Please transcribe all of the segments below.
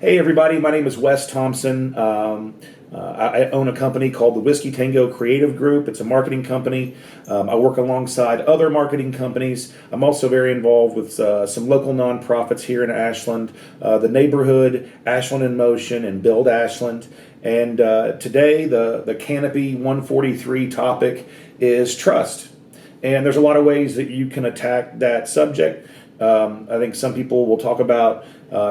Hey everybody, my name is Wes Thompson. I own a company called the Whiskey Tango Creative Group. It's a marketing company. I work alongside other marketing companies. I'm also very involved with some local nonprofits here in Ashland, the neighborhood, Ashland in Motion, and Build Ashland. And today the Canopy143 topic is trust. And there's a lot of ways that you can attack that subject. I think some people will talk about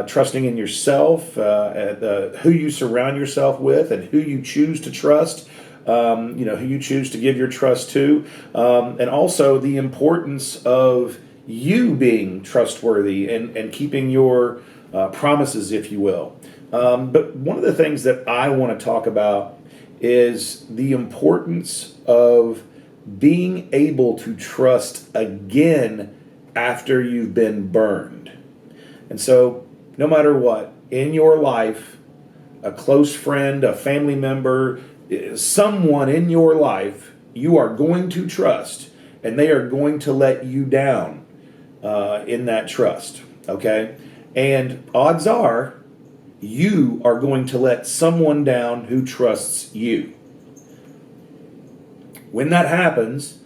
trusting in yourself, who you surround yourself with, and who you choose to trust. Who you choose to give your trust to, and also the importance of you being trustworthy and keeping your promises, if you will. But one of the things that I want to talk about is the importance of being able to trust again after you've been burned. And so, no matter what, in your life, a close friend, a family member, someone in your life, you are going to trust, and they are going to let you down in that trust, okay? And odds are, you are going to let someone down who trusts you. When that happens,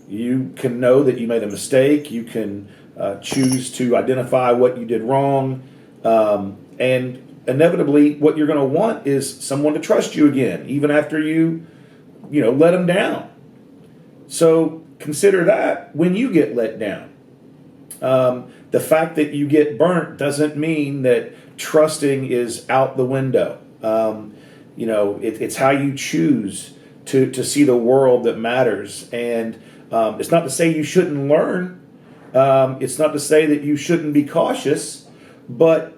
you can know that you made a mistake. You can choose to identify what you did wrong. And inevitably, what you're going to want is someone to trust you again, even after you let them down. So consider that when you get let down. The fact that you get burnt doesn't mean that trusting is out the window. It's how you choose to see the world that matters. And it's not to say you shouldn't learn. It's not to say that you shouldn't be cautious. But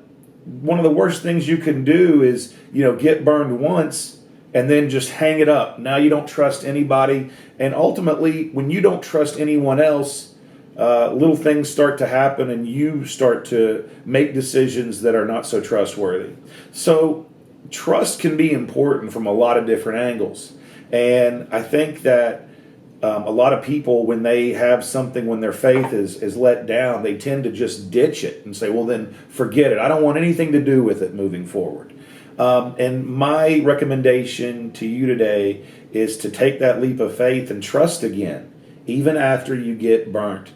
one of the worst things you can do is, get burned once and then just hang it up. Now you don't trust anybody. And ultimately, when you don't trust anyone else, little things start to happen and you start to make decisions that are not so trustworthy. So trust can be important from a lot of different angles. And I think that a lot of people, when they have something, when their faith is let down, they tend to just ditch it and say, well, then forget it. I don't want anything to do with it moving forward. And my recommendation to you today is to take that leap of faith and trust again, even after you get burnt.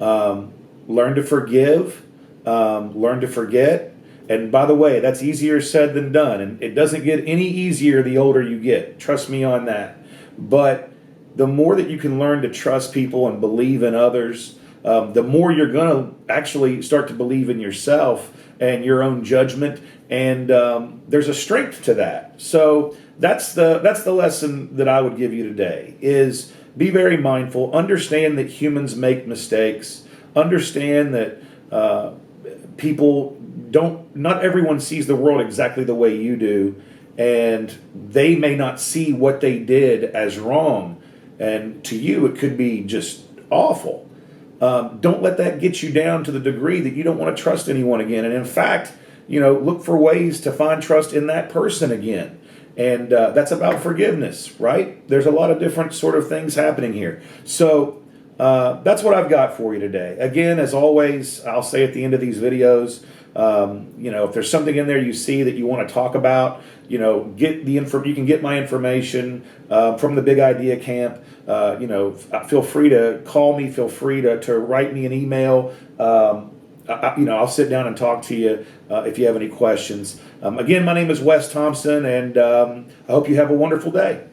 Learn to forgive, learn to forget. And by the way, that's easier said than done. And it doesn't get any easier the older you get. Trust me on that. But the more that you can learn to trust people and believe in others, the more you're going to actually start to believe in yourself and your own judgment. And there's a strength to that. So that's the lesson that I would give you today is be very mindful. Understand that humans make mistakes. Understand that not everyone sees the world exactly the way you do, and they may not see what they did as wrong, and to you it could be just awful. Don't let that get you down to the degree that you don't want to trust anyone again, and in fact, look for ways to find trust in that person again. And that's about forgiveness, right? There's a lot of different sort of things happening here. So that's what I've got for you today. Again, as always, I'll say at the end of these videos, if there's something in there you see that you want to talk about, you can get my information from the Big Idea Camp. Feel free to call me. Feel free to write me an email. I'll sit down and talk to you if you have any questions. Again, my name is Wes Thompson, and I hope you have a wonderful day.